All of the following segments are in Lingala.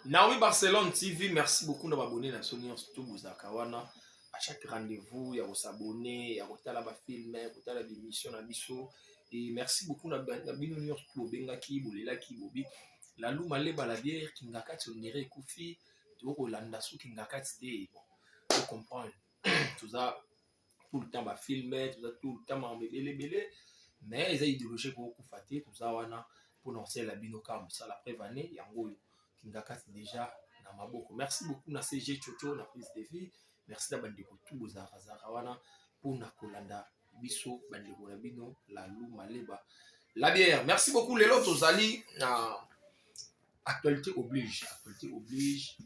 Naomi Barcelone TV, merci beaucoup d'avoir abonné à Sony Studio Buzakawana. À chaque rendez-vous, il y a s'abonner, il y a la film, il y a la émission na biso. Et merci beaucoup na bino nyos to benga ki bolela ki bobi. La lou maleba la bière qui ngakati onere kufi, to Rolanda su qui ngakati de bon. Vous comprenez tout ça tout le temps ba filmer, tout ça tout le temps ma belé mais ils ont idéologie pour kufater tout ça wana pour lancer la bino comme ça la prévaner yango Kingakati déjà na maboko. Merci beaucoup na CG Chocho na prise de vie. Merci na bandeko tout bozara wana pour na kolanda biso bandeko na bino la lou maleba la bière. Merci beaucoup les lots tozali na actualité oblige. Actualité oblige.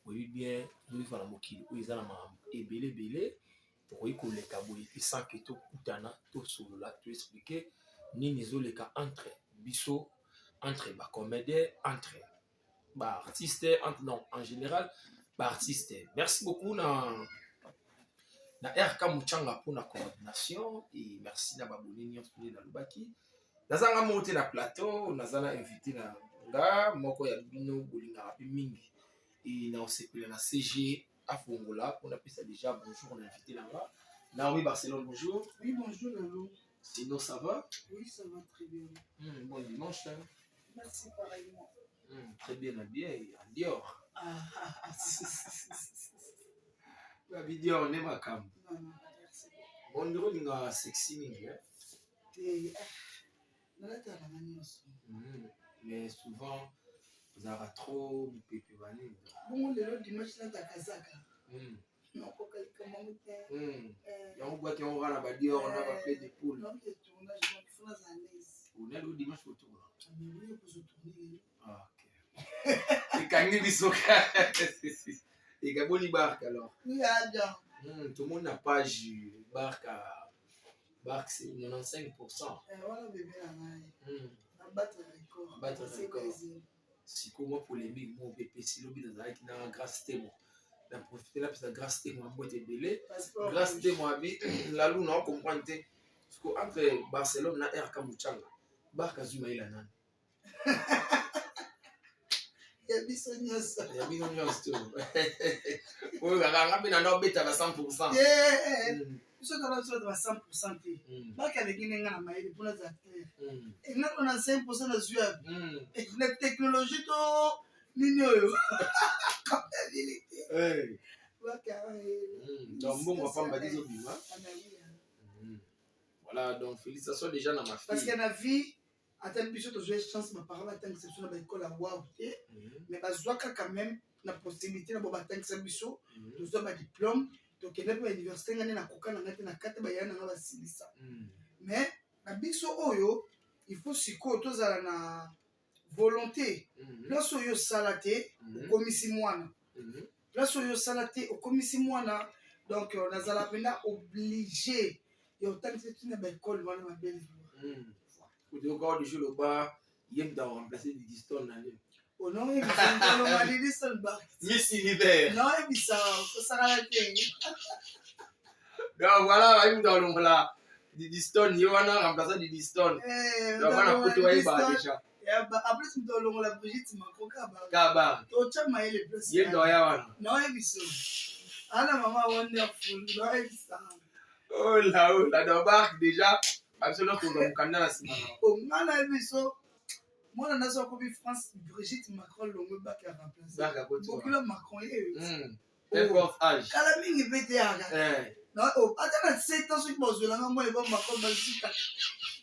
Oui bien, nous vivons la mokili où ils ont la ebele pour y koleka boye puis sans que to kutana to solo la to expliquer ni nizoleka entre biso entre ba comédien entre artiste non en général artiste. Merci beaucoup na RK Muchanga pour la coordination et merci na baboni nyonso na lubaki nazanga monter na plateau nazana invité na nga moko ya bino bolinga rapi mingi et na osepela na CG afongola pour na pesa déjà bonjour on a invité là bas Naomi Barcelone bonjour. Oui bonjour Lalo. Sinon ça va? Oui ça va très bien. Bon dimanche hein? Merci pareillement. Très bien habillé en Dior. Babi Dior on est ma cam. Non non merci. Bon ndiro ninga sexy mingi hein. Mais souvent vous avez trop pépé vanille. Bon le dimanche là takazaka. Non koka kamamute. Yango boîte on va na ba Dior on a ba fait des poules. Non le tournage donc faut la zanaise. On est le dimanche autour là. Mais oui pour se tourner. Ah OK. Et kangi bisoka. Et gaboni barque alors. Oui ada. Tout le monde n'a pas barque c'est 95%. Voilà bébé là naï. Battre record. Battre record. Si comment polémique mon bébé si lobi dans la qui na grâce témoin. La profiter là parce que grâce témoin moi t'es belé. Grâce témoin bi la lune on comprend parce que entre Barcelone na RK Muchanga. Barque azuma ila nani. Ya biso nyonso. Ya biso nyonso. Oyo kaka bina no beta ba 100%. Biso tala biso ba 100% te. Baka lekine nga na maile pour les acteurs. Et nga on a 5% na zuya. Et la technologie to nini oyo. Eh. Baka Donc bon on va pas badizo bima. Voilà donc félicitations déjà na ma fille. Parce que na vie attends biso to jouer chance ma parole attend que c'est sur la école à wow mais bazwaka quand même la possibilité na bo batang sa biso to zo ba diplôme to kende ba université ngane na koka na ngate na kate ba yana na ba silisa mais na biso oyo il faut siko to zala na volonté place oyo salate au komisi mwana place oyo salate au komisi mwana donc on a zala pena obligé et autant que c'est une belle école wana ma belle Au dehors du jeu le bas, il y a remplacer des distons. Oh non, il y a des distons. Miss Univers. Non, il y a ça la tête. Donc voilà, il y a des distons, il y a remplacer des distons. Donc voilà, pour toi, il y a déjà. Après, tu dois la Brigitte, ma coca. Kaba. Tu as maillé les plus. Il y a non, il y a Anna, maman, wonderful. Non, il y a oh là, d'abord, déjà. Absolument pour le canal oh ngana biso mwana nazo ko bi France Brigitte Macron longo ba ka remplacer bokula Macron quel fort âge kala mingi bete aga non oh atana 7 ans sur bozo la ngamo le ba Macron ba sika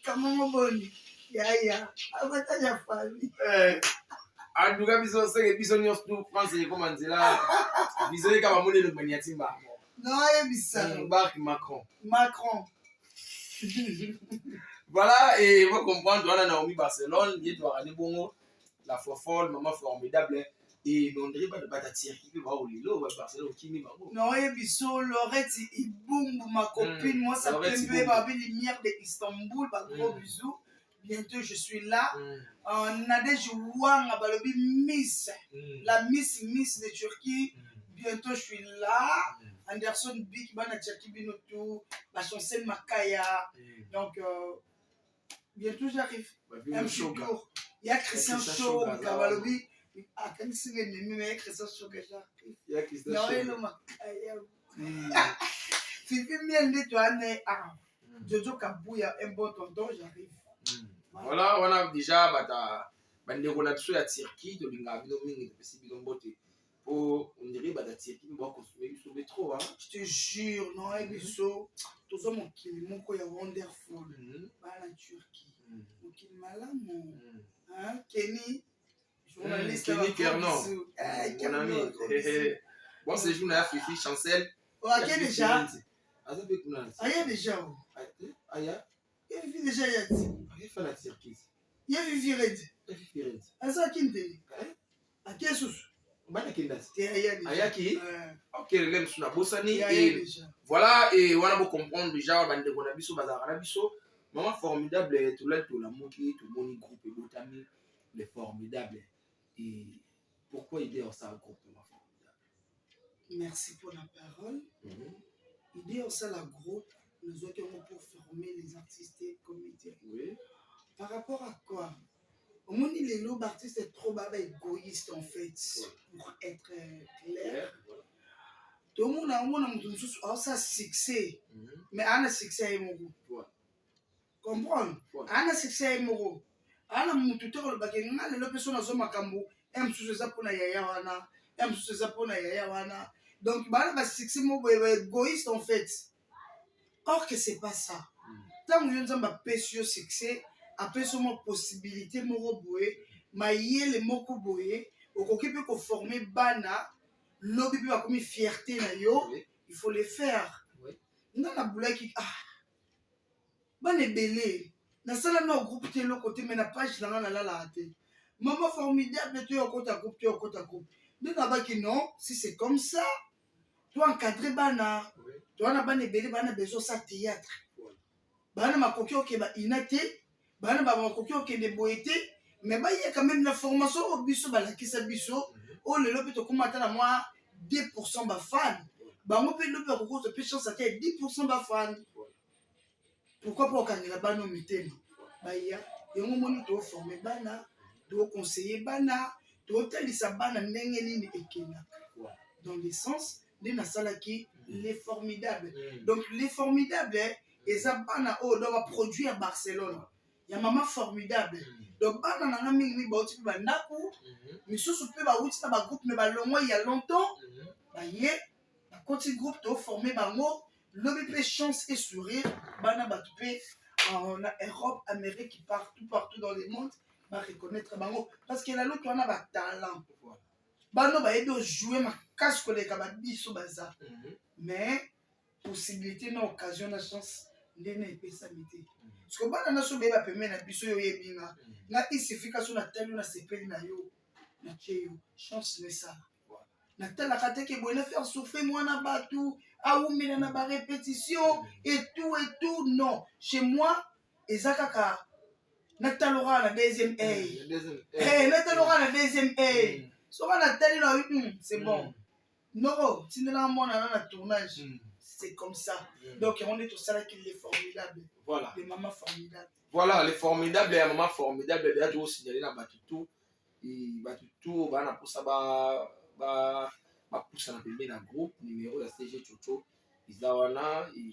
kama ngoboni ya abata ya famille anduka biso seke biso nyo tout France et comment dire là biso le kama mone le maniatimba non e bisa Barque Macron voilà, et vous comprenez, on a Naomi Barcelone, il doit aller bon, la folle, maman formidable, et on dirait pas de batatir qui peut voir au Lilo, Barcelone qui n'est pas bon. Non, et biso, Laurette, il boum, ma copine, moi ça peut me faire les lumières d'Istanbul, bah gros bisous. Bientôt je suis là. On a déjà Wang, Miss, la Miss de Turquie. Bientôt je suis là. Anderson Big, Bana Turquie Binotou, la chancelle Makaya. Donc, bientôt j'arrive. Un petit tour. Il y a Christian Show, Kavalobi. akanisi ngenemi me ekresa soka J'arrive. Il y a qui se Na lâche. welo makaya. Fifi miel nde toane Jojo Kabuya un bon tonton j'arrive. Voilà, on a déjà bandeko na biso ya Turquie tolinga bino mingi topesi bino mbote po on dirait bata Turquie mbo consommer biso be trop hein. Je te jure non ebiso tozo mokili moko ya wonderful bana Turquie. Mokili malamu. Hein Kenny journaliste Kenny Kernon. Mon ami. Bon séjour na Fifi Chancel. Ok déjà. Azabe kuna. Aya déjà. Aya. Il vit déjà yati. Aya fait la Turquie. Il vit red. Red. Asa kinde. A kesus. Bana kindas. Te aya déjà. Aya ki. OK, lem suna bosani et voilà et on a beau comprendre déjà bandeko na biso bazaka na biso. Maman formidable tout là tout la moki tout mon groupe et botami les formidables. Et pourquoi aider ça groupe maman formidable? Merci pour la parole. Idée ça la groupe nous avons pour former les artistes et comédiens. Oui. Par rapport à quoi? Au moins les lots d'artistes est trop égoïste en fait pour être clair. Tout le monde a ça succès mais on a succès mon comprendre on a succès mon ana mututeur le bagage ngale le personne zo makambo em sous ça pour na yaya wana em sous ça pour na yaya wana donc ba succès mo égoïste en fait. Or que c'est pas ça. Tant que nous avons un succès, après une possibilité moko boye, maïe moko boye, au koki peut ko former bana, lobby peut comme fierté na yo, il faut le faire. Dans la boule qui bana belé, na sala na groupe te lo côté mais na page na la raté. Maman formidable tu au côté groupe tu au côté groupe. De na ba qui non, si c'est comme ça, toi encadrer bana. Tu as besoin de ça théâtre. Bana makoki ok ba inate, bana ba makoki ok de boété, mais ba y a quand même la formation au biso ba la kisa biso, oh le lobe to comment na moi 2% ba fan. Ba mo pe lobe ko ko pe chance à 10% ba fan. Pourquoi pas okangela bana mitema? Ba ya, yango moni to former bana, to conseiller bana, to talisa bana ndenge nini ekena. Dans le sens de na sala qui les formidables. Donc les formidables et ça bana oh doit produire à Barcelone. Il y a maman formidable. Donc bana na mingi ba oti ba naku, mais sous peu ba oti ba groupe mais ba longwa il y a longtemps. Ba yé ba côté groupe to formé ba mo le BP chance et sourire bana ba tupé en Europe, Amérique partout dans le monde ba reconnaître ba mo parce que la l'autre on a ba talent. Bano ba aider jouer ma casque les kababiso baza. Mais possibilité na occasion na chance ndene epesa mité. Parce que bana na so be ba peme na biso yo yebinga. Na isification na telu na sepeli na yo. Na cheyo chance ne ça. Na tala kate ke boina faire souffrir moi na batu, aoumina na ba répétition et tout non. Chez moi ezakaka na talora na deuxième A. Na talora na deuxième A. So on a tellement c'est bon. Non, si nous avons un tournage, c'est comme ça. Donc on est tout ça qui est formidable. Voilà. Les mamans formidables. Voilà, les formidables, les mamans formidables, déjà tu as signalé dans Batutu. Et Batutu, bah na pour ça bah pour ça na pembe na groupe numéro la CG Chocho. Izawana et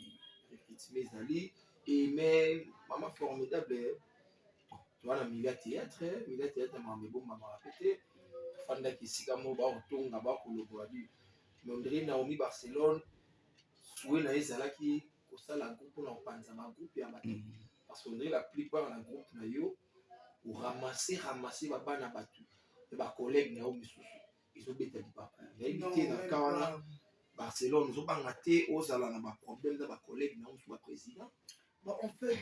Répétimé Zali et mais maman formidable. Tu vois la milieu théâtre, maman bon maman répété. Fanda kisika mo ba otonga ba koloboa bi Mondri Naomi Barcelone soué na ezalaki kosala groupe na opanza ma groupe ya bato parce que la plupart na groupe na yo ou ramasser ba bana batu et ba collègue na yo misusu ils ont bêta di papa ya ibité na kawana Barcelone zo banga te ozala na ba problème na ba collègue na yo ba président. Bon en fait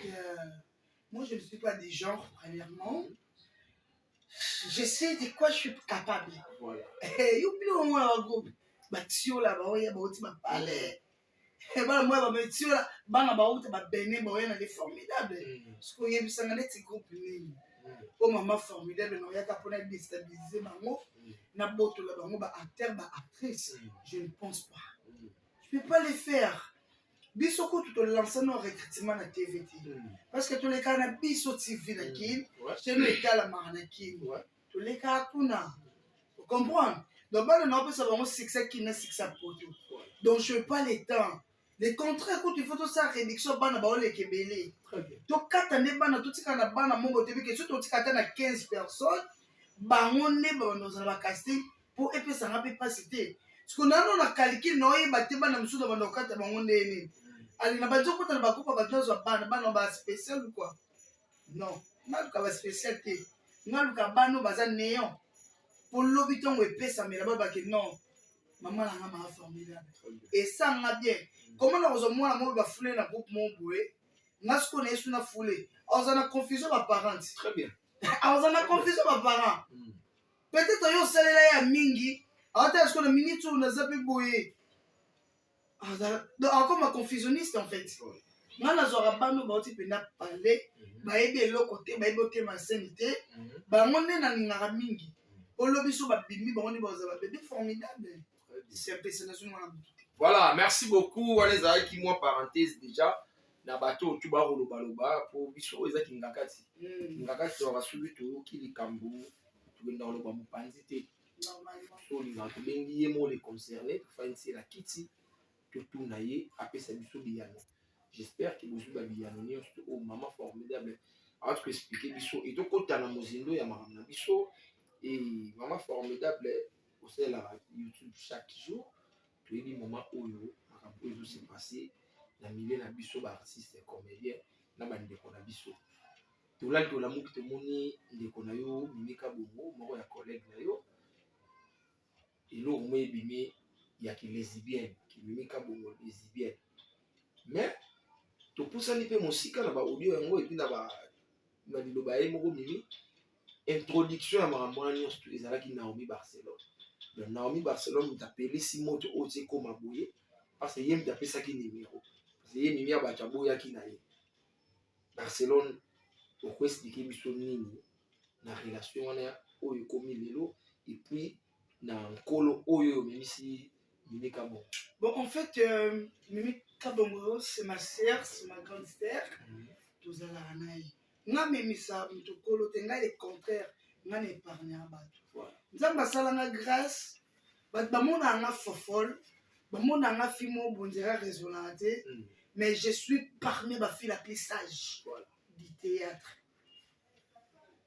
moi je ne suis pas du genre premièrement. Je sais de quoi je suis capable. Voilà. You know mon groupe. Batio là ba oya ba oti ba palais. Ba moi ba metio là bana ba oti ba bene ba oya na des formidables. Parce que y a bisanga net groupe ni. Oh maman formidable no ya ka pona déstabiliser bango. Na boto là bango ba acteur ba actrice. Je ne pense pas. Je peux pas le faire. Biso ko tout lancer no recrutement na TVT. Parce que tous les cas na biso TV na kin, chez nous état la marnakin. Tous les cas kuna comprendre. Donc, on peut savoir succès qui n'est succès pour tout. Donc, je n'ai pas le temps. Le contraire, quand il faut tout ça, réduction, bana ba ole kebele. Donc, quand on est bana, tout ce qu'on a bana, mon côté, que surtout quand on a 15 personnes, bango ne ba dans la casting pour et puis ça n'a pas cité. Ce qu'on a on a calculé, non, il va te bana msou dans le cadre bango ne. Ali na ba joko ta ba coupa ba dans bana ba spécial ou quoi? Non, na ka ba spécialité. Na ka bano baza néant. Pour l'habitant et pesa mais là-bas que non. Maman la maman formidable. Et ça m'a bien. Comment nous avons moi va fouler dans groupe mon boué. N'a ce qu'on est sur la foulée. On a confusion ma parents. Très bien. On a confusion ma parents. Peut-être yo salé là ya mingi. Attends est-ce qu'on a minute on a zappé boué. Encore ma confusionniste en fait. Moi la zora bano ba oti pena parler. Ba ebe lo côté ba ebe te ma sanité. Ba ngone na ngara mingi. Voilà, merci beaucoup. Les amis qui moi parenthèse déjà. Na bateau tu baro baloba pour biso ezaki ngakati. Ngakati on va subi to ki likambu tu dans le bamu panzité. So li na to bengi yemo les concernés pour faire la kiti to tout naie après ça biso biano. J'espère que vous ba biano ni au maman formidable. A te expliquer biso et to kota na mozindo ya mama biso. Et maman formidable au sein de la YouTube chaque jour, tu es dit moment où il s'est passé, la milieu na biso ba artiste comédien na ba ndeko na biso. To la to la mu te moni ndeko na yo mimika bongo moko ya collègue na yo. Et lo mo ebimi ya ki lesbienne, ki mimika bongo lesbienne. Mais to poussa ni pe mosika na ba audio yango et puis na ba liloba ye moko mimi. Introduction à Maramouani, ils allaient qui Naomi Barcelone. Le Naomi Barcelone m'a appelé si moto ote comme abouye parce que yem d'appelé ça qui numéro. Parce que yem mia bachaboya qui naïe. Barcelone au quoi expliquer biso nini na relation on a oyo komi lelo et puis na nkolo oyo même si Mimi Kabongo. Bon en fait Mimi Kabongo c'est ma sœur, c'est ma grande sœur. Tous à la ranaï. Nga memisa mutokolo te nga le contraire nga ne épargner bato nzamba sala nga grâce bato bamona nga fofol bamona nga fimo bonzera raisonnante mais je suis parmi ba fille la plus sage du théâtre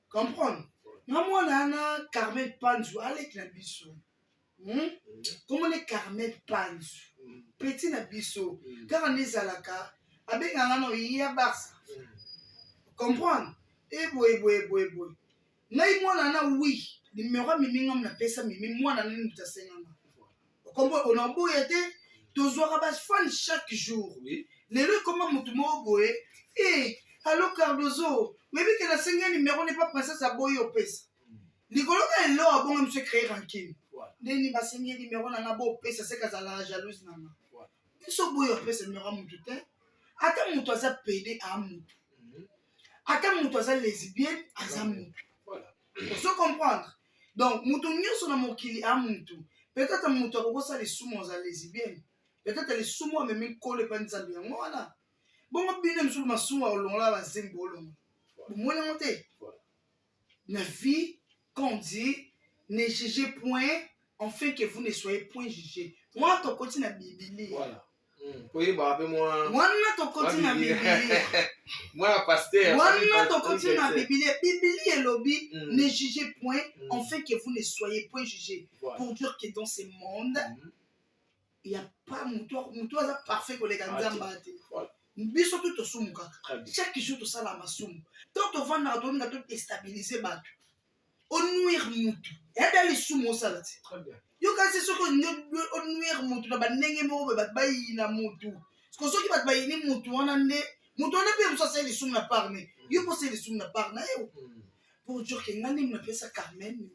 comprendre nga mona na Carmel Panzu avec la biso comment les Carmel Panzu petit na biso car on est alaka avec nga no ya Barça. Comprendre? Et boy. Ngai mwana na oui, numéro mimi ngam na pesa mimi mwana na nta sengana. Comprendre? On a beau été tozwaka ba fan chaque jour. Oui. Lelo comment mutu mo boye eh allo Cardozo, mais que la sengana numéro n'est pas princesse à boye au pesa. Likolo ka elo abonga monsieur créer rancune. Ndeni ba sengana numéro na ngabo pesa c'est kazala jalouse nana. Iso boye au pesa numéro mutu te. Ata mutu aza pédé à mutu. Aka mutu aza lesbienne aza mutu. Voilà. Pour se comprendre. Donc mutu nyonso na mokili a mutu. Peut-être mutu akokosa les sumo za lesbienne. Peut-être les sumo même kole pa nzambe yango wana. Bongo bine msulu masumo olongola ba zembo olongo. Bomona monte. La vie qu'on dit ne jugez point afin que vous ne soyez point jugés. Moi to koti na Biblia. Voilà. Oui, bah, moi. Moi, to continue à Biblia. Moi, pasteur. Moi, to continue à Biblia. Biblia et lobby, ne jugez point, afin que vous ne soyez point jugés. Voilà. Pour dire que dans ce monde, il n'y a pas moutoir parfait pour les gars. Biso tout au soum. Chaque jour, tout ça, la masoum. Tant on va nous donner tout déstabiliser, on nuire moutou. Et dans les soum, on s'arrête. Très bien. Yo kasi soko nuire mutu na banenge mo be batbayi na mutu sko soki batbayi ni mutu wana nde mutu wana pe muso sele sum na parne yo po sele sum na parne yo pour dire que ngani na pesa Carmen ni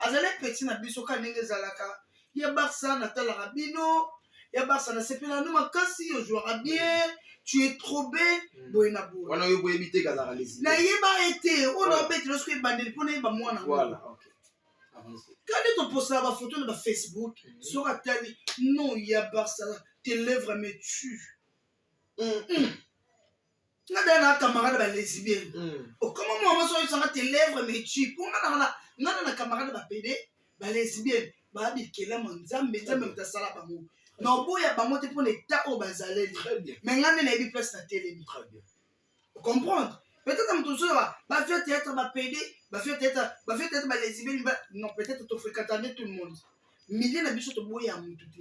azale petit na biso ka ndenge zalaka ya Barça na tala rabino ya Barça na sepela no makasi yo jouera bien tu es trop belle boyena bo wana yo boye bité kazala les na yeba été on a bête lorsque bandeli pona ba mwana voilà. Quand tu postes la photo de Facebook, sur la télé, non, il y a Barça, tes lèvres me tuent. Nga dana camarade ba lesbienne. Oh comment moi so tes lèvres me tuent. Pour nga na camarade ba pédé, balesbienne babikela nzambe nzambe mutasala bango na oboya bango te mpona état oyo bazaleli mais nga nde nayebi place na telemi comprendre peut-être moto mosusu bafia théâtre bapede bafia théâtre balesbienne non peut-être tofréquentane tout le monde milie na biso toboya motu te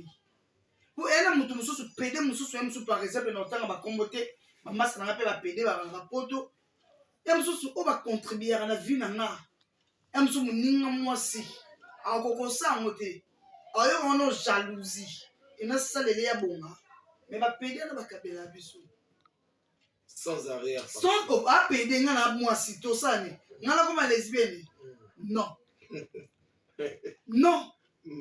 po ena moto mosusu pede mosusu ya mosusu par exemple na otanga bakombo te bamasi nanga mpe bapede bapoto ya mosusu oyo bacontribuera na vie na nga ya mosusu moninga mwasi akokosa yango te ayoka wana jalousie enasalele ya bonga me bapede na bakabela ya biso sans arrière sans apede nga na mwasi tosani nga na koma lesbienne non non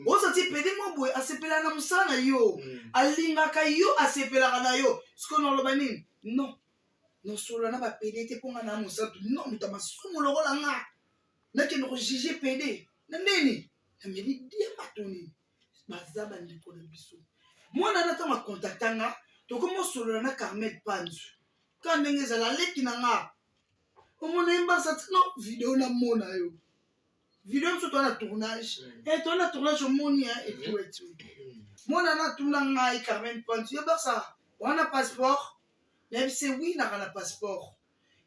ozati pede mwa boye asepelaka na mosala na yo alingaka yo asepelaka na yo siko noloba nini non nosolola na bapede te mpo nga na mosantu non moto amasumu lokola nga nakende kojuge pede na nini nameli dia bato nini baza bandeko na biso mwana na ntango akontakta nga tokomi osolola na Carmel Panzu ka ndenge ezala leki na nga omona yembasa tino video namona yo video mosusu toa na tournage toa na tournage omoni etuetu mwana na tuna ngai Carmel Panzu yebasa wana passeport nayebise wi naka na passeport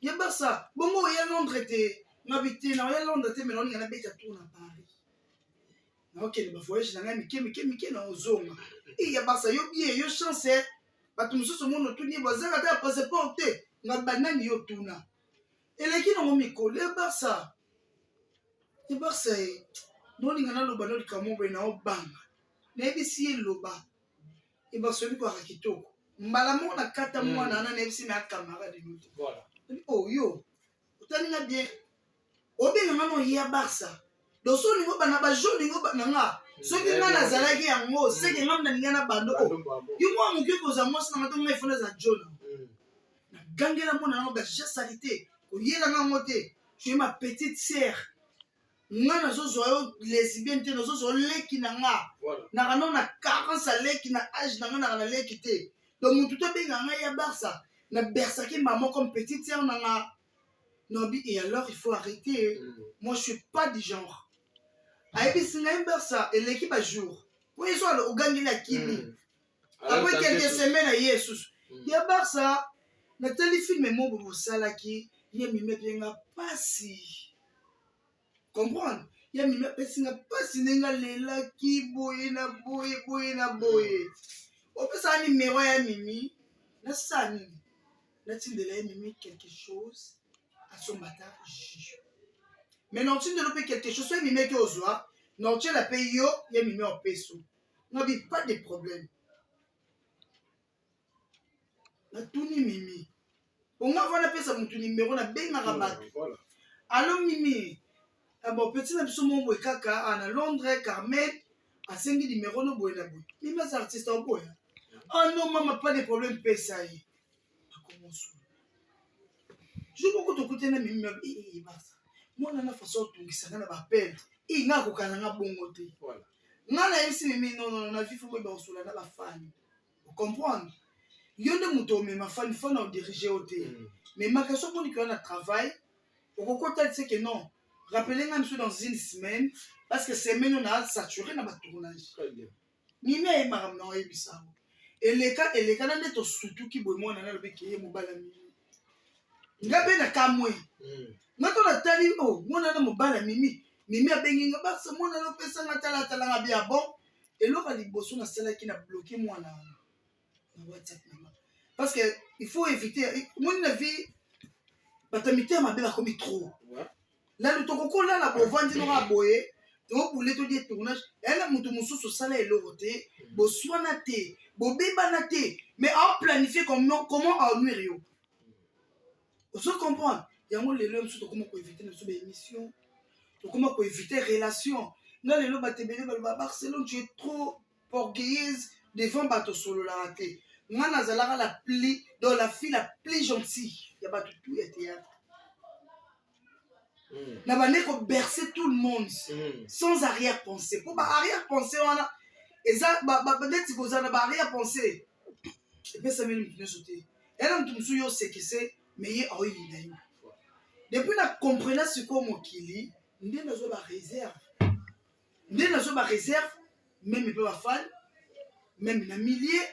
yebasa bongo oya Londres te ngabi te na oya Londres te mena olinga nabeta tour na Paris naokende bavoyage na ngai mike na ozonga yebasa yo bie yo chance bato mosusu mono otuni bazanga te ya passeport te nga banani yo tuna eleki nango mikolo yebasa nolinga naloba nolika moboye na obanga nayebisi ye loba yebasa oyebi kwaka kitoko mbala moko na kata mwana wana nayebisi me acamarade note oyo otaninga bien obenganga no ya barsa doso olingo bana bajo olingo bananga soki nga nazalaki yango seke nga mnaninga na bando yo mwa moki kozwa mwasi nanga to ngai fona za jona nagangela mwana nango bajasali te koyelanga yango te je ma petite sœur nga nazozwa yo lesbienne te nazozwa yo leki na nga naka no na carence aleki na age na nga naka na leki te donc motu tobenga ngai ya barsa na bersaki mama comme petite sœur na nga nobi et alors il faut arrêter moi je suis pas du genre ayebisi ngai barsa eleki bajour po yeso alo ogangeli akimi après quelques semaines aye susu ya barsa natali filme moko bosalaki ye mime mpenga pasi comprendre ye mime apesinga pasi ndenge alelaki boye na boye boye na boye opesaka nimero ya mimi nasala nini natindela ye mimi quelque chose asombata juge mais notindela mpe quelque chose so ye mime eke ozwa notiela mpe yo ye mime opeso nobi pas de problème natuni mimi onga vana pesa motu nimero nabengaka bato alo mimi bon petit na biso mo boye kaka na Londres Carmel asengi nimero no boye na boye mimi as artiste oboya non mama pas de problème pesa ye akomosu jo moko tokute na mimi basa mwana na façon otungisanga na bapele nga akokana nga bongo te nga nayebisi mimi non na vie fo boye bakosola na bafani ocomprendre yo nde moto omema fani fana odirige o te mais makaso moni koya na travail okokota ti que non rappelez nga miso dans une semaine parce que semaine on a saturé na batournage mimi ayemaka mna oyebisango eleka na nde tosutuki boye mwana na lobeki ye mobala mimi nga mpe na kamwe nga to natali mwana na mobala mimi abengi nga basa mwana na opesanga talatalanga bia bon eloko ya liboso nasalaki na bloke mwana na WhatsApp nanga parce que il faut éviter moni na vie bato ya mitema mabe bakomi trop lalo tokokolala bovandi nonga boye tobule todie tournage yana moto mosusu osala eloko te boswana te bobebana te mais aoplanifie comment anuire yo ozo comprendre yango lelo mosusu tokoma koevite na biso baémission tokoma koevite relation nga lelo bato ebele baloba Barcelone tu es trop orgueilleuse devant bato sololaka te nga nazalaka la fille la plus gentille ya bato tout ya théâtre na bande kobercer tout le monde sans arrière-pensée po ba-arrière-pensée wana eza neti kozala na ba-arrière-pensée epesameli motu nyonso te yana motu mosusu yo osekise me ye aoyina yo depuis na comprena sikoyo mokili nde nazwa bareserve nde nazo ba réserve même pe ba fan même na millier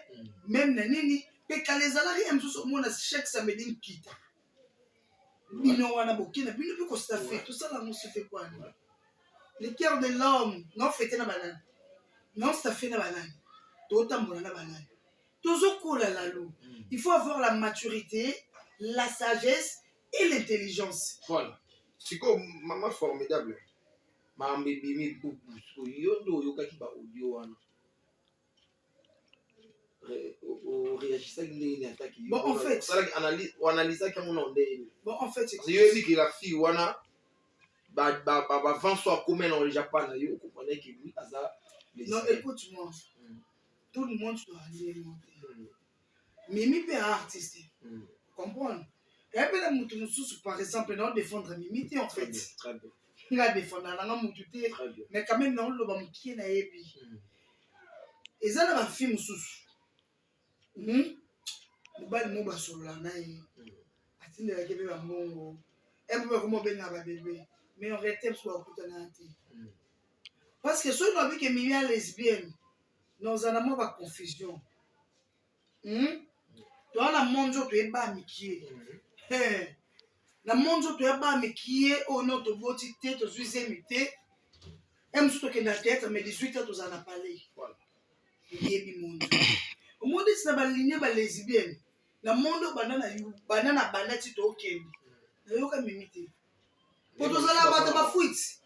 même na nini pe kala ezalaki ya mosusu omona chaque samedi nkita bino wana bokina bino pe kostafe tosala yango sofe kwani le cœur de l'homme non fete na banani non stafe na banani totambola na banani tozokola lalo il faut avoir la maturité la sagesse et l'intelligence voilà siko mama formidable mambo ebimi bubu yo nde oyokaki ba audio wana réagissaki ndenge ataki bon en fait analysaki yango na ndenge bon en fait parce que yo yebi ke la fille wana bavant so akome na japan na yo okomprendre ke lui aza non écoute-moi tout le monde doit aller monter Mimi peut être artiste comprendre et puis la mutu mususu par exemple non défendre Mimi en fait très bien nga défendre na mutu te mais quand même non loba mukie na yebi eza na ba film mususu mobali mo basolola na ye atindelaki mpe bambongo mpe komo obenga babebe mais en réalité mosusu bakutana te parce que soki nabi ke Mimi ya lesbienne nozala mwa baconfusion toza na monde oyo toyeba mikie na monde oyo toyeba mikie oyo no toboti te tozwi zemi te mosusu tokende na théâtre mais 18 ans tozala na palais oyebi monde omonde ti na balinie balesbienne na monde oyo banda na banda ti tookende nayoka Mimi te po tozala bato bafuiti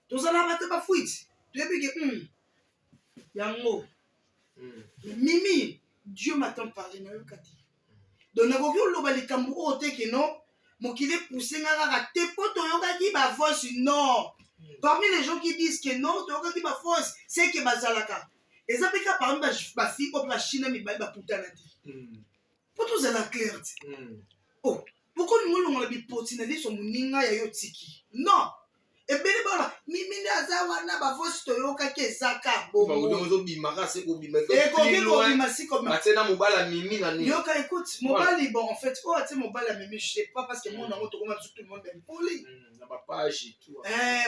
tozala bato bafuiti toyebi ke yango Mimi Dieu m'attend parler nayoka te donc nakoki oloba likambo oyo te ke non mokili pousse nga kaka te po toyokaki bavoice non parmi les gens qui disent que non toyokaki bavoice c'est que bazalaka eza mpe ka parmi bafille oyo mpe bachine mibali baputana te po tozala clair te o poko olingi olongola bipoti na liso moninga ya yo tiki non ebele bana Mimi nde aza wana bavoice toyokaki ezaka ekoki kobima sikobima mobala Mimi na nini yoka écoute mobali bon en fait oyo atie mobali ya Mimi je sais pas parce que monde yango tokoma biso tout le monde bempoli na bapage et tout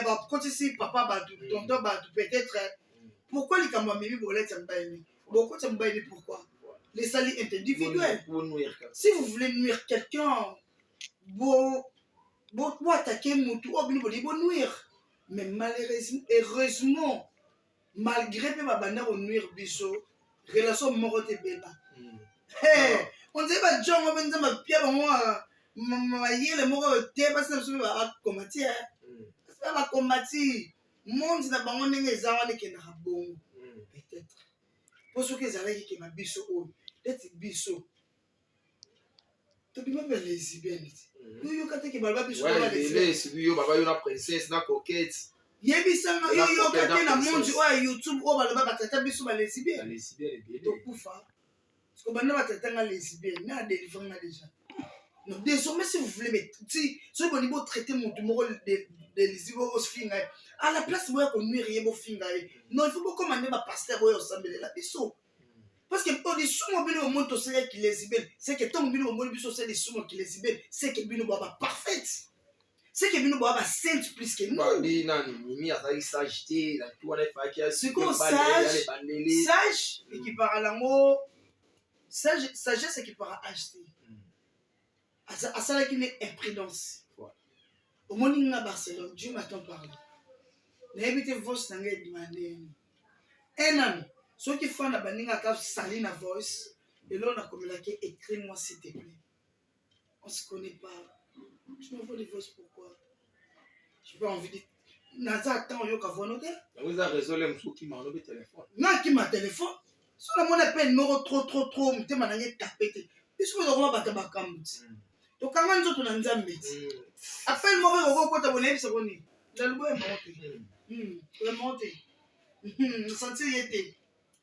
bakotisi papa bato tonton bato peut-être pourquoi likambo ya Mimi boleti ya mobali bokoti ya mobali pourquoi les salis individuels si vous voulez nuire quelqu'un bo attaquer mutu oyo bino boli bonuire mais malheureusement heureusement malgré mpe babanda konuire biso relation moko te beba on dirait bajongo mpe nzambe apia bango mayele moko oyo te basi na biso mpe bakomati basi bakomati monde na bango ndenge eza wana ekendaka bongo peut-être mpo soki ezalaki kema biso oyo teti biso tobima mpe lesbienne te yoyoka te ke baloba biso baba yo na princesse na coquette yebisanga yoyoka te na monde oyo ya youtube oyo baloba batata biso balesbienne tokufa parce que banda batatanga lesbienne na délivranga déjà non désormais si vous voulez mais si soki boni botraite motu moko de lesibi ofinga ye à la place boya konuire ye bofinga ye non il faut bokoma nde bapaster oyo osambelela biso parce que pour les sous bino au monde tosala qui lesbienne c'est que tant bino au monde biso c'est les sous qui lesbienne c'est que bino ba parfaite c'est que bino ba sainte plus que nous babi nani Mimi azali sage te la toi les fakia c'est quoi sage sage équipara lango sage sagesse équipara acheter asala qui est imprudence au monde na Barcelone Dieu m'attend parler n'habite voice nanga demandé un an soki fana baningaka sali na voice lelo nakomelaki écris-moi s'il te plaît on se connaît pas tu m'envoies des voices pourquoi j'ai pas envie de naza attend yoka vono te vous a résolé msuki ma lobe téléphone naki ma téléphone so na mona pe numéro trop mutema na nge tapete biso ko bata bakambu to kanga nzoto na nzambe appel moko ko kota bonebi se boni la lubo ya monte la monte sentir yete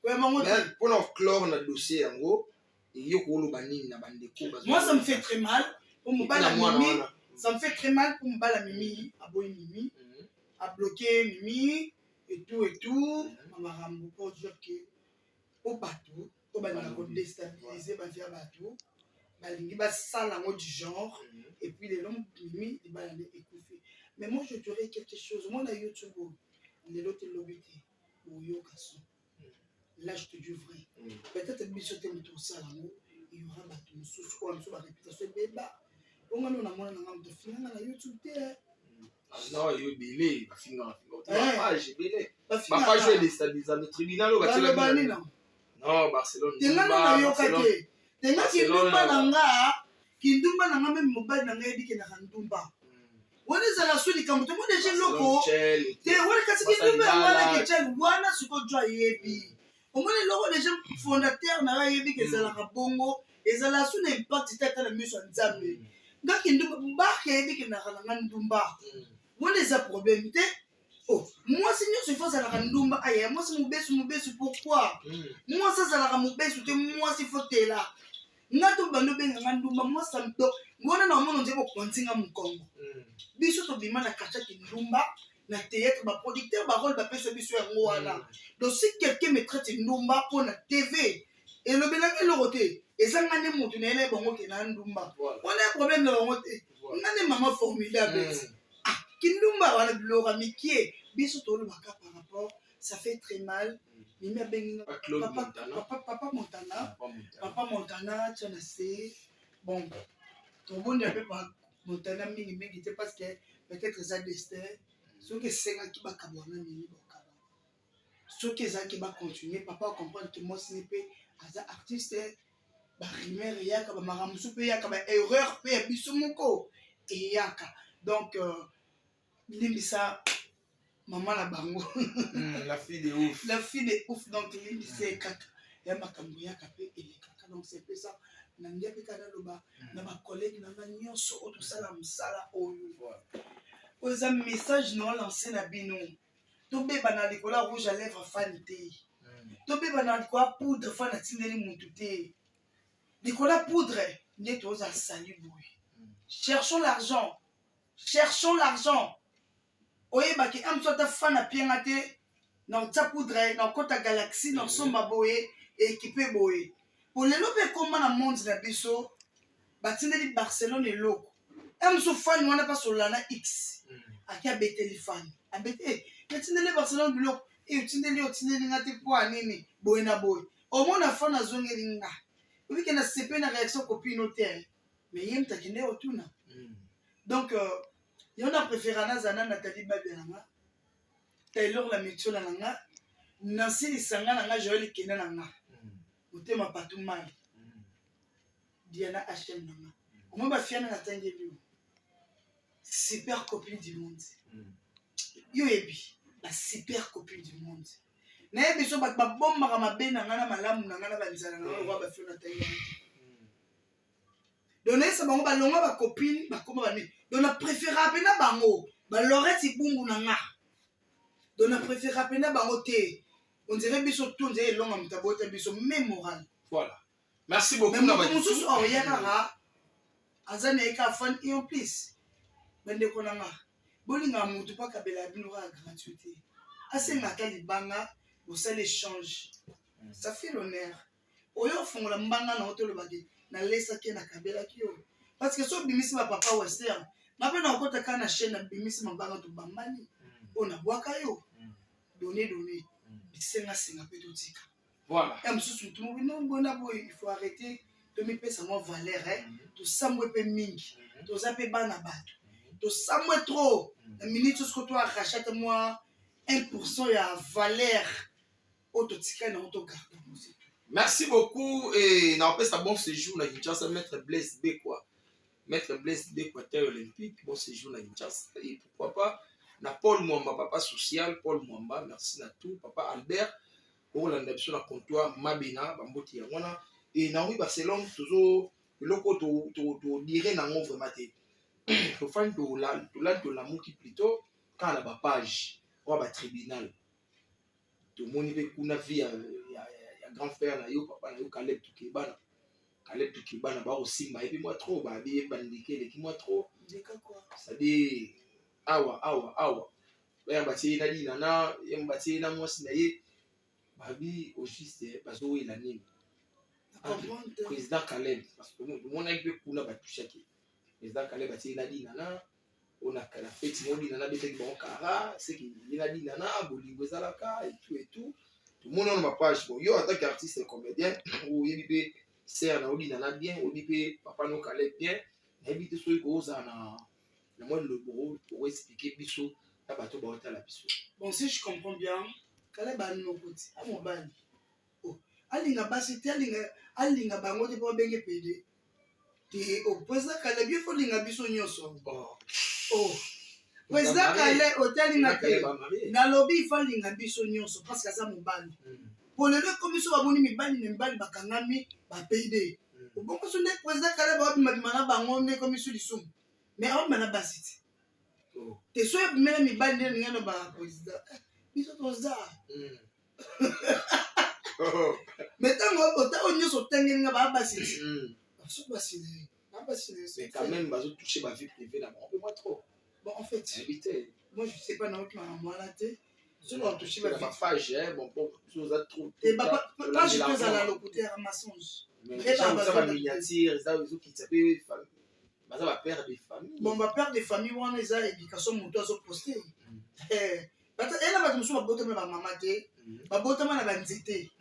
pour nous clore notre dossier yango et koloba nini na bandeko moi ça me fait très mal pour mobala Mimi ça me fait très mal pour mobala Mimi aboyi Mimi a bloqué Mimi et tout mamarambo pour dire que au bateau au balinga ko déstabiliser ba via bateau balingi ba sala ngo du genre et puis les longs Mimi les balande écouter mais moi je dirais quelque chose moi na YouTube lelo te lobi te oyoka son. Là je te dis vrai. Peut-être biso te mutu osala ngo il y aura bato mosusu oyo mosusu baréputation ebeba bongo no namona nanga moto finanga na YouTube te non yo ebele bafingaka bapage ebele bapage oyo edestabiliza le tribunal oyo balobani na non Barcelone tenga na nayoka te tenga kindumba nanga meme mobali nanga yebikenaka ndumba wana ezala so likambo te mo deja eloko te wana kasi kindumba ya wana kechali wana sikoyo ayebi omoni eloko deja fondateur na yo ayebi ke ezalaka bongo ezala so na impact te ata na miso ya nzambe nga kindumba mbaka yebi kenaka nanga ndumba wana eza problème te mwasi nyonso ifo azalaka ndumba aya mwasi mobesu pourquoi mwasi azalaka mobesu te mwasi fotela nga to bando benganga ndumba mwasi amto ngona na omona nzebo kwanzinga mukongo biso tobima na kachaki ndumba na théâtre ba producteur ba rôle ba pesa biso yango wana donc si quelqu'un me traite ndumba pour na TV et le belanga eloko te ezanga ne mutu na ele bongo ke na ndumba wana problème na bongo te ngane mama formidable kindumba wana biloko mikie biso tolobaka par rapport ça fait très mal mimi abengi papa Montana tiana se bon tobondi ape Montana mingi te parce que peut-être ça destin soki esengaki bakabwana nini bokaba soki ezalaki bacontinue papa comprendre que mwasi ne mpe aza artiste barimere eyaka bamakambo mosusu mpe eyaka baerreur mpe ya biso moko eyaka donc limbisa maman na bango la fille de ouf donc limbisa ekaka ya makambo eyaka mpe elekaka donc c'est peu ça nangia mpe kana loba na bacollègue nanga nyonso oyo tosala mosala oyo oza message na olancé na bino tobeba na likolo ya rouge à lèvre fani te tobeba na likolo ya poudre fani atindeli mutu te likolo ya poudre nde toza sali boye cherchons l'argent oyebaki amso ata fani apienga te na otia poudre na okota galaxie na osomba boye ekipe boye po lelo mpe ekoma na monde na biso batindeli Barcelone eloko amso fani wana mpa solana x aki abeteli fani abete etindeli Barcelone biloko otindeli nga te po anini boye na boye omona fani azongeli nga obike na sepe na réaction copine te mais ye mtaki nde otuna donc yo na préféra nazana Nathalie Babia nanga Taylor la metiola nanga nasilisanga nanga Joël Kena nanga motema patu mali Diana HM nanga comment bafiana natangeli yo super copine du monde yo ebi la super copine du monde nayebi so bato babombaka mabe nanga na malamu nanga na banzala nanga okoa bafio natangeli donc nayesa bango balonga bacopine bakoma bane donc na préféra pena bango baloreti bungu nanga donc na préféra pena bango te on dirait biso tout on dirait elonga mutabota biso même moral voilà merci beaucoup na mususu oyakaka aza na eka fan et en plus bandeko nanga bolinga mutu pa kabela bino ka gratuité asengaka libanga bosala échange ça fait l'honneur oyo fongola mbanga na otolobaki na lesaki na kabelaki yo parce que so bimisi ba papa western ngape na okota kana chaîne bimisi mabanga to bambani ona bwaka yo donner bisenga senga pe totika voilà et mususu tout non bona boy il faut arrêter de me pesa moi valeur to sambwe pe mingi to zape bana bato to sambwe trop la minute ce que toi rachète moi 1% ya valeur autotika na auto garder. Merci beaucoup et n'a pas un bon séjour na Kinshasa maître Blaise Bekwa. Maître Blaise Bekwa terre olympique bon séjour na Kinshasa et pourquoi pas na Paul Mwamba papa social Paul Mwamba merci na tout papa Albert pour l'adoption na comptoir Mabena bamboti ya wana et na oui Barcelone toujours loko to dire na ngo vraiment te. To fan to la muki plutôt quand la ba page ou ba tribunal. To moni be kuna via grand frère na yo papa na yo Caleb Tukibana ba aussi ma et puis moi trop ba bien bandike les qui moi trop ça dit awa ba bati na di na bati na moi si na ye ba bi au juste bazo ila nini président Caleb parce que mon avec kuna ba toucher président Caleb bati na di na on a la fête moni nana bete bon kara c'est qui il a dit nana bolingo zalaka et tout tout le monde on ma page bon yo en tant qu'artiste et comédien ou yebi c'est na oli nana bien oli papa no calait bien et bi te so ko za na moi le bureau pour expliquer biso ta bato ba hôtel la biso. Bon, si je comprends bien, Caleb a un côté, à mon bal. Oh, Alinga Bassité, Alinga Bango de Bobenge PD. Au président Caleb, il faut l'inga biso nyoso. Oh, président Caleb, hôtel Ingaté. Na lobby, il faut l'inga biso nyoso parce que ça mon bal. Pour le commission aboni mi bal ni bal bakangami ba PD. Au bon que le président Caleb a dit mana bango ne commission lisum. Mais on mana Bassité. T'es sûr que même les balles n'y a pas président. Ils sont tous là. Mais tant qu'on y a sur terre, il n'y a pas passé. Mais quand même, bah, toucher ma vie privée là, on peut pas trop. Bon, en fait, moi je sais pas dans votre maman là, je dois toucher ma vie. Page, bon, chose à trop. Et bah, pas je peux aller à l'hôpital à massage. Mais ça va miniature, ça va qui s'appelle famille. Ça va perdre des familles. Bon, va perdre des familles, on les a éducation montoise au posté. Elle a pas de soucis, ma maman, ma botte ma banzité.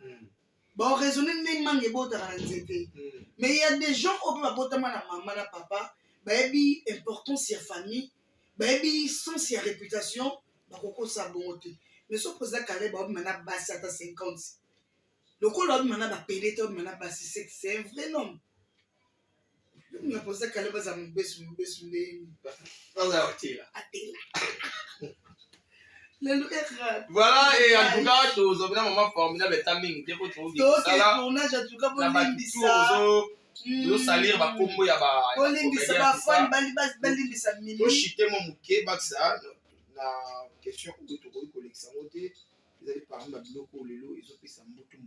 Bon, raisonner n'est pas botte à banzité. Mais il y a des gens qui ont botte ma maman, ma papa, baby, importance sur famille, baby, sens sur réputation, bah, coco sa bonté. Mais ce que ça calé, bah, maintenant, basse à 50. Le coup, là, maintenant, bah, pédé, maintenant, basse, c'est un vrai nom. Je pense que Caleb a un besoin de voilà, et en tout cas, nous avons un moment formidable. Taming, dès que tu as tournage, en tout cas, pour salir ma combo ya ba chiter mon muke baksa na question où tu peux collecter monter vous allez parler de biloko lelo ils ont pris ça mutu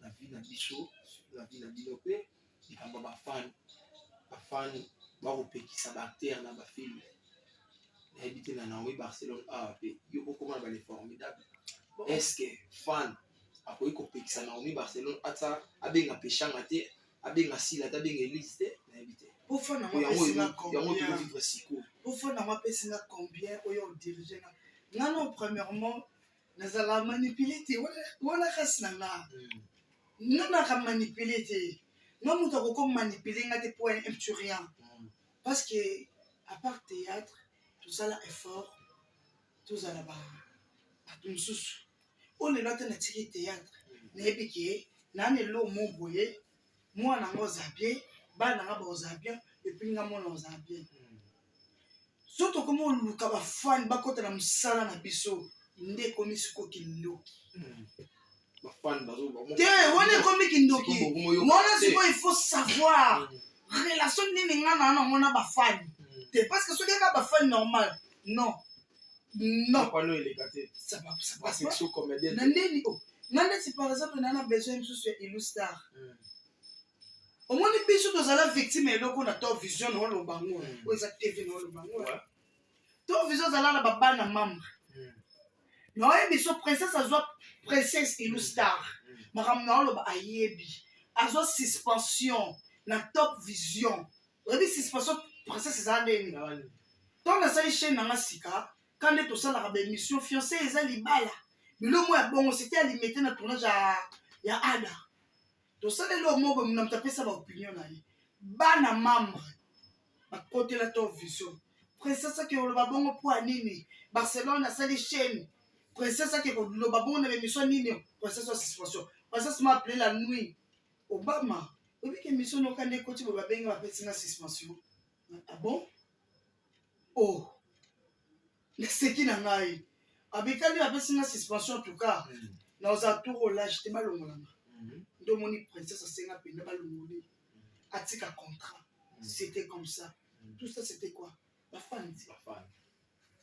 na vie na biso la vie na bilopé et quand ba fan ba repekisa ba terre na ba film na habité na Naomi Barcelone pe yo comment ba les formidable est-ce que fan akoyi kopekisa Naomi Barcelone ata abenga pechanga te abenga sila ta benga liste na habité pour fan na moi pesina combien oyo diriger na non premièrement nazala manipuler te wala khasna na ka manipuler te non muto ko manipuler ngate pour un rien parce que à part théâtre tout ça là effort tout ça là bas tout sous on est là dans le théâtre n'ebiki nane lo mo boye moi na ngoza bien ba na ngoza bien et puis nga mo ngoza bien surtout comme on luka ba fan ba kota na musala na biso nde komi siko kindoki ba fan bazo ba te wone komi kindoki mona siko il faut savoir relation nini nga na mona ba fan te parce que ce que ba fan normal non pas nous les gâter ça va c'est so comédien nani oh nani si par exemple nana besoin de sur Illustar au moins les biso tozala victime eloko na to vision no lo bango o eza TV no lo bango to vision zala na baba na membre no biso princesse azwa princesse Illustar makam no lo ba ayebi azwa suspension na top vision obi suspension princesse za ndeni to na sali chaîne na sika quand est au sein de l'émission fiancé eza libala bilo mo ya bongo c'était à limiter na tournage ya Ada to sala lo mo ba mna mtapesa ba opinion na ye bana membre ba côté la top vision princesse qui lo ba bongo pour nini Barcelone na sali chaîne princesse qui lo ba bongo na émission nini princesse suspension princesse m'a appelé la nuit Obama obi que émission no kande côté ba benga ba pesi na suspension ah bon oh c'est qui n'a ngai abikali apesi na suspension en tout cas na oza tour l'âge te balongola ndo moni princesse senga penda balongoli atika contrat c'était comme ça tout ça c'était quoi la fan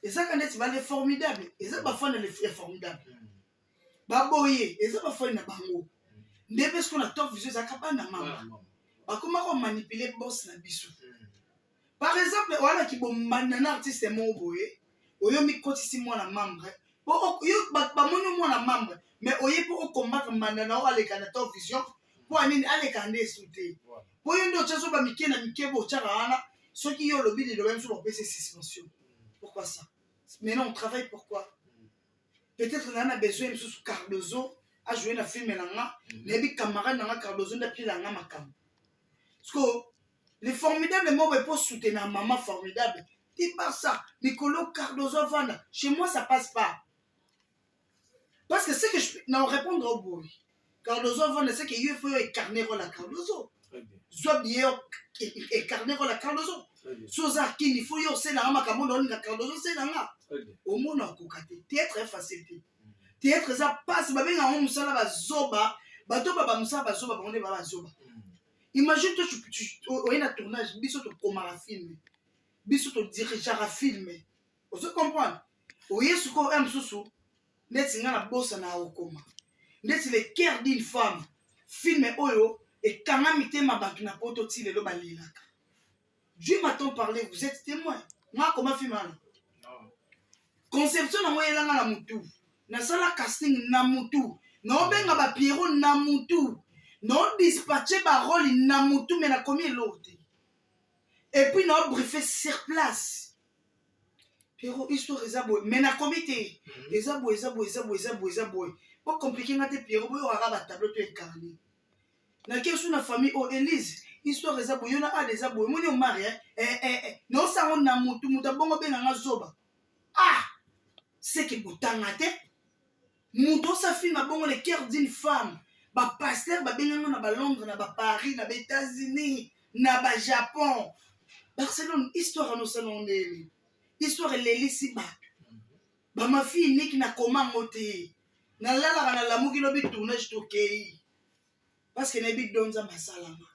et ça quand tu vas les formidable et ça ba fan les formidable ba boye et ça ba fan na bango ndé parce qu'on a top vision za kabana mama ba comment on manipuler boss na biso par exemple wala ki bomana na artiste mo boye oyo mi kotisi mwana membre po yo ba moni mwana membre mais oye pour combattre mandana o aleka na top vision pour anini aleka nde souté po yo ndo tsaso ba mikena mikebo tsaka ana Ceux qui ont le but de même sur leur PC suspension. Pourquoi ça? Maintenant, on travaille pourquoi? Peut-être qu'on a besoin de Cardozo à jouer dans le film. Les camarades dans Cardozo n'a plus la makam. Parce que les formidables mots pour soutenir maman formidable. Dis pas ça. Nicolo Cardozo Vanda. Chez moi, ça passe pas. Parce que c'est que je peux répondre au bruit. Cardozo Vanda, c'est qu'il faut écarner la Cardozo. Soit bien écarner la Cardozo. Soza qui il faut y aussi la makam dans la Cardozo, c'est là. Au monde en kokate. Théâtre est facile. Théâtre ça passe. Bah bien on musala ba zoba. Bato ba musala ba zoba. On est ba zoba. Imagine toi tu au un tournage. Biso to comara film. Biso to dirigeant film. Vous comprenez? Oye suko am susu. Net singa na bossa na okoma. Net le cœur d'une femme. Film oyo et kanga mitema bantu na poto ti lelo balilaka. Dieu m'a-t-on parlé, vous êtes témoin. Moi comment film là? Conception na moi elanga na mutu. Na sala casting na mutu. Na benga ba Pierrot na mutu. Na dispatcher ba rôle na mutu mais na commis l'autre. Et puis na briefer sur place. Pierrot histoire ezabo mais na comité. Ezabo. Pas compliqué ngate Pierrot boyo ara ba tableau to incarné. Na kesu na famille o Elise. Histoire ezabo yona a des abo. Moni o mari na sa on na mutu bongo benga ngazoba. Ah! C'est que Boutangate, Mouto sa fille na bon le cœur d'une femme. Ba pasteur, ba benanga na ba Londres, na ba Paris, na ba États-Unis, na ba Japon. Barcelone, histoire no salon neli. Histoire leli si ba. Ba ma fille Nick na comment moté. Na lala na lamuki lobi tournage tokei. Parce que nebi donza masalama.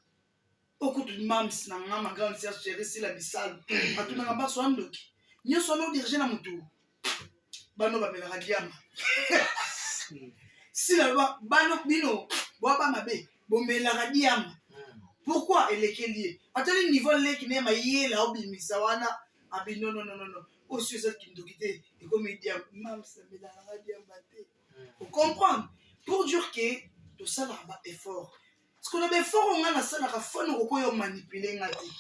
Okutu mams na ma grande sœur chérie si la bisal. Atuna na ba so andoki. Nyo sono dirige na mutu. Bano ba melaka diama. Si la bano bino boba mabe bo melaka diama. Pourquoi elle est liée? Attendez niveau le qui nema yela obimisa wana abi non. Aussi ça qui ndokité et comme diam mam ça melaka diama té. Vous comprenez? Pour dire que tout ça là ba effort. Parce qu'on a effort on a ça na ka fond ko yo manipuler ngati.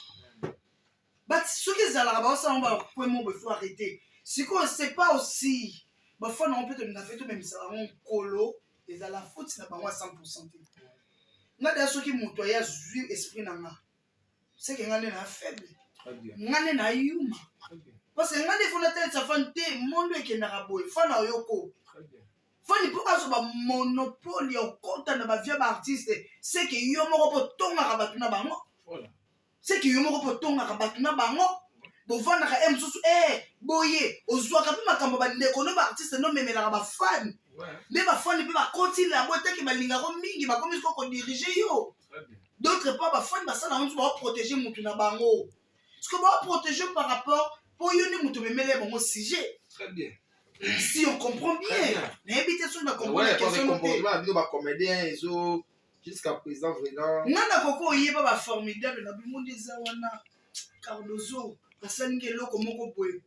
But ce que ça là ba ça on va point mo faut arrêter. Si qu'on sait pas aussi, parfois on peut te faire tout même ça on colo et à la faute c'est pas moi 100%. N'a des choses qui montoya zu esprit nanga. C'est que ngane na faible. Ngane na yuma. Parce que ngane fondateur sa fante monde qui na raboy fana yoko. Fani pour aso ba monopole yo konta na ba vieux artiste c'est que yo moko potonga rabatu na bango. Voilà. C'est que yo moko potonga rabatu na bango. Bovana ka msusu boye ozwaka pe makambo ba ndeko no ba artiste no memela ba fan mais ba fan pe ba continue la boîte ki ba linga ko mingi ba comme ko diriger yo d'autres pas ba fan ba ça na on va protéger mutu na bango parce que ba protéger par rapport pour yo ni mutu memele bon sujet très bien si on comprend bien l'invitation na comprendre la question comportement bi ba comédien ezo jusqu'à présent vraiment nana koko yeba ba formidable na bimondi za wana Cardozo asalingi eloko moko boye.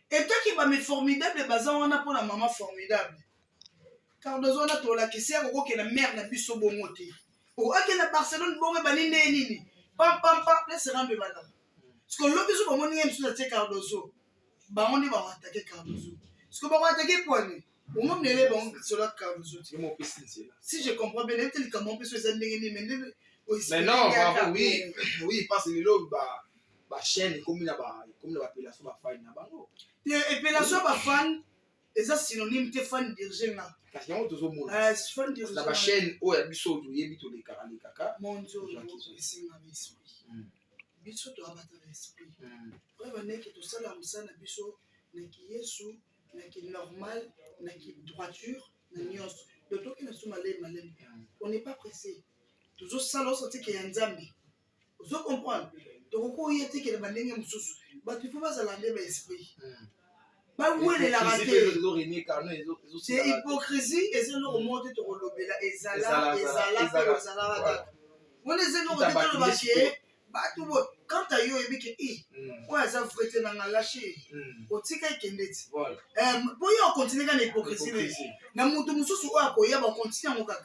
Et toi qui va me formidable bazan wana pour la maman formidable. Cardozo na to la kisi akoko ke na mère na biso bongo te. O akena Barcelone bongo bani nini. Pam laisse rendre madame. Parce que le biso bongo ni msu na te Cardozo. Ba on va attaquer Cardozo. Parce que ba attaquer poignet. Au moins les bon sur la Cardozo. Si je comprends bien, peut-être que mon peut se zendengeni mais non, oui, parce que le ba chaîne comme la appellation ba fan na bango. Appellation ba fan eza synonyme te fan dirigé na. Kasi yango tozo mona. Fan dirigé. La ba chaîne o ya biso to yebi to le karali kaka. Monzo isinga biso. Biso to abata l'esprit. Vraiment nek to sala musana biso nek Yesu nek normal nek droiture na nyos. De to ki na suma malem. On n'est pas pressé. Toujours ça là sorti que yanzambi. Vous comprenez? Donc on y était que le bandenge mususu. Bah tu peux pas s'allander ba esprit. Bah où est la raté? C'est hypocrisie et c'est le remonter te relobela ezala. On est zéro de le baché. Bah tout bon. Quand tu as eu et que ouais ça faut être dans la lâcher. Au tika kendeti. Voilà. Pour y continuer dans l'hypocrisie. Na mutu mususu o akoya ba continuer mon kaka.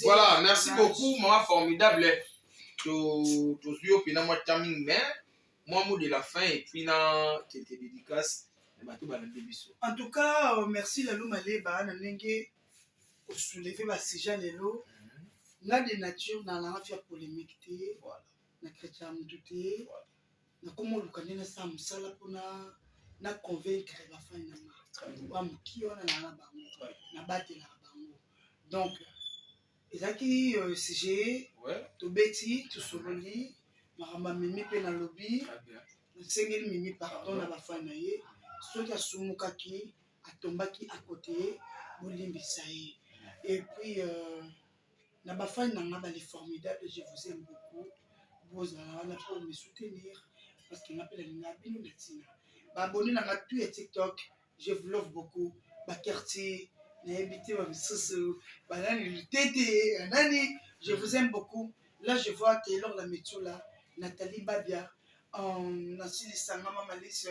Voilà, merci beaucoup, maman formidable. tozwi yo pena mwa timing mais mwa mot de la fin et puis na quelques dédicaces na bato balande biso. En tout cas, merci Lalo Maleba na ndenge osoulever ba sujet lelo. Na de nature na la affaire polémique té, voilà. Na chrétien mututé, voilà. Na komo lukane na sa musala pona na convaincre ba fani na ma. Wa muki wana na bango. Na batela bango. Donc ezaki sujet to beti to sololi maramba mimi pe na lobby. Sengeli mimi pardon na ba fani na ye. Soki asumukaki atombaki à côté bolimbisa ye. Et puis na bafani nanga bali formidable, je vous aime beaucoup. Vous allez pour me soutenir parce que m'appelle na bino natina. Ba abonné nanga tout et TikTok, je vous love beaucoup. Ba quartier na habité ba misusu, ba nani tété, nani, je vous aime beaucoup. Là je vois Taylor la Metula, Nathalie Babia, Nancy Sangama Malice,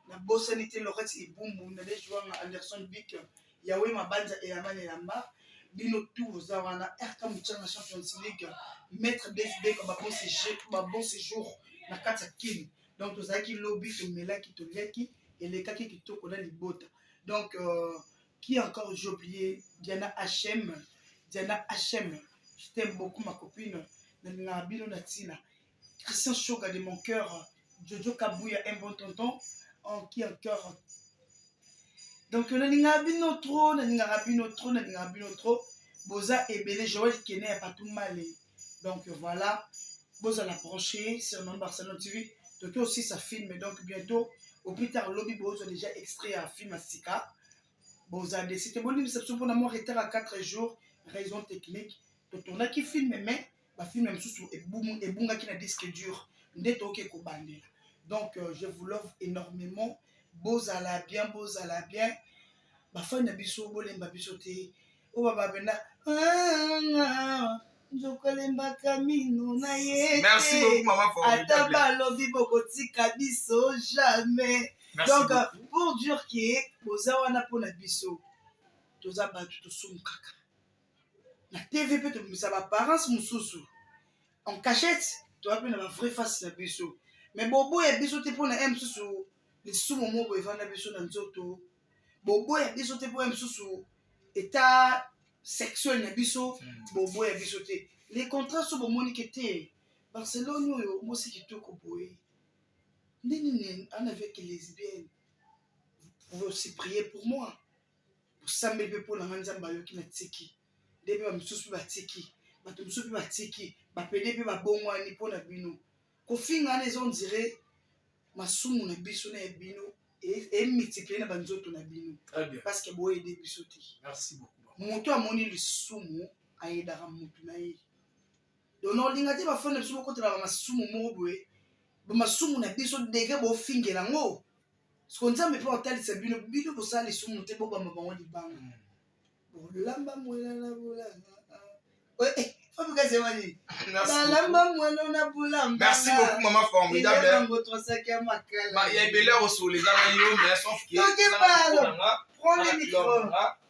na Bossanité Lorette et Boumou, na les joueurs Anderson Bick, Yahweh Mabanza et Amane Lamba. Bino tout vous avez un RK Mouchanga Champions League, maître BFB comme un bon séjour na kata kin. Donc vous avez qui lobby to melaki to liaki et les kaki qui to kona libota. Donc qui encore j'ai oublié Diana HM, Diana HM, je t'aime beaucoup ma copine. Na bino natina. Christian Choga de mon cœur, Jojo Kabouya un bon tonton, qui encore. Donc, na ninga bino trop, boza ebele Joël Kene a pas tout mal. Donc voilà, boza la branché sur Non Barcelone TV. Donc aussi ça filme, donc bientôt au plus tard lobby boza déjà extrait à film à Sika. Boza décidé bon réception pour l'amour retard à 4 jours, raison technique. Donc on a qui filme mais ba film même sous et bunga qui na disque dur. Ndeto ke ko bandela. Donc je vous love énormément. Bozala bien. Bafani na biso bolemba biso te o baba benda nzokolemba kamino na ye. Merci beaucoup maman formidable. Ata balobi bokotika biso jamais. Donc pour dire que boza wana pona biso toza batu tosumukaka na TV pe to misa ba parents mususu en cachette to apena ba vraie face na biso mais bobo ya biso te pona mususu les sumo mo bo evanda biso na nzoto. Bobo ya biso te po msusu état sexuel na biso bobo ya biso te. Les contrats sont bomoni kete Barcelone yo mo si kitoko boye nini en avec les lesbiennes. Vous pouvez aussi prier pour moi pour sambe pe pour na nzamba yo ki na tiki debe ba msusu ba tiki bato msusu ba tiki ba pede pe ba bongwani po na bino ko finga na on dirait masumu na biso na bino et multiplier na banzoto na bino parce que boye de bisoti. Merci beaucoup. Moto amoni lisumu aidara mutu na ye. Donc on lingati ba fona biso ko tela masumu mo boye. Ba masumu na biso dege bo fingela ngo. Parce nzambe pe otalisa bino bino ko sala lisumu te bo ba mabango di banga. Bo lamba mwela na bola. Faut que c'est mani. Merci beaucoup maman formidable. Il y a belle heure sur les amis mais sauf que prends les micros.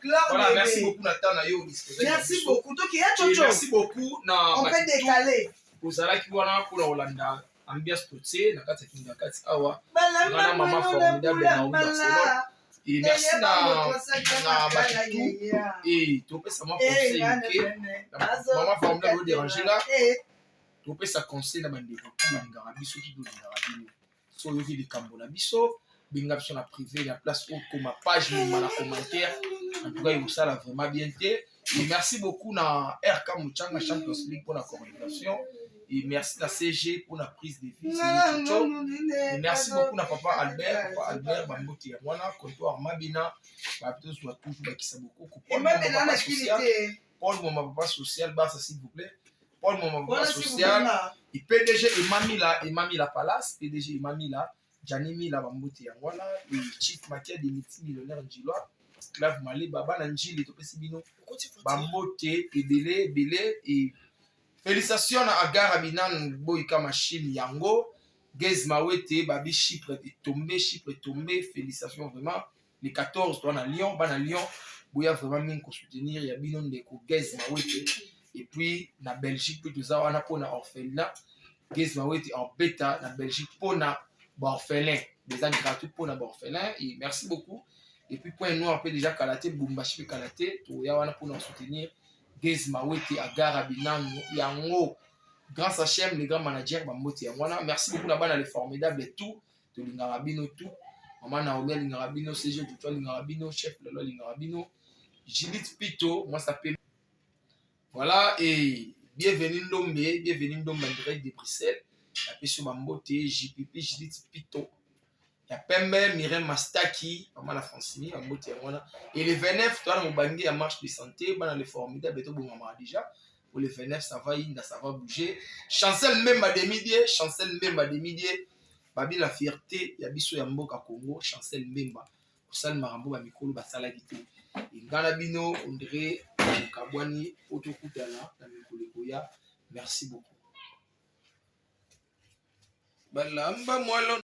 Voilà, merci beaucoup Nathan yo. Merci beaucoup. Donc il y a Chocho. Merci beaucoup na on peut décaler. Ozala ki wana ko Hollanda ambiance totier na kati kinga kati awa. Bana maman formidable na Barcelone. Et merci na Batitou et tu peux savoir conseil que maman formidable déranger là tu peux ça conseil na bande ko ngara biso ki do ngara bino so yo ki de kambo na biso binga biso na privé la place au comme page na commentaire en tout cas il ça là vraiment bien et merci beaucoup na RK Mouchanga Champions League pour la coordination. Et merci à CG pour la prise de vie. Et merci beaucoup à papa Albert, Bamboki Wana, comptoir Mabina, Baptos doit toujours qui ça beaucoup. Paul mon papa social, ça s'il vous plaît. Paul mon papa social. Et PDG et Mami la Palace, PDG et Mami la, Janimi la Bamboki Wana, et Chief Makia des multimillionnaires Djiloa, Clave Malé, Baba Nanjil et Topesibino, Bamboki et Belé et félicitations à Agar Abinan Boyka Machine Yango, Gez Mawete, Babi Chypre est tombé, félicitations vraiment. Les 14, toi à Lyon, Bana Lyon, Bouya vraiment mine qu'on soutenir, il y a Binon de Gez Mawete, et puis na Belgique puis toza wana pona orphelinat Gaze Mawete en bêta na Belgique pona orphelin des actes gratuits pona orphelin et merci beaucoup et puis point noir peut déjà kalaté Bumbashi kalaté to ya wana pona soutenir Gaze Mawete à Gare Binano yango grâce à Chem les grands managers bamboti ya wana merci beaucoup na bana les formidables et tout to lingarabino tout maman Naomi lingarabino CG tout lingarabino chef Lolo lingarabino Judith Pito moi ça s'appelle voilà et bienvenue Ndombe en direct de Bruxelles la question bambote JPP Judith Pito ya Pembe Mireille Mastaki maman la Francine bambote ya wana et le 29 toi na mobangi ya marche de santé bana les formidables to bongama déjà pour le 29 ça va inda ça va bouger chancel même à demi babi la fierté ya biso ya mboka Congo chancel Mbemba osal marambo ba mikolo basala kité ngana bino on dirait kabwani otokutana na mikolo koya merci beaucoup balamba mwalo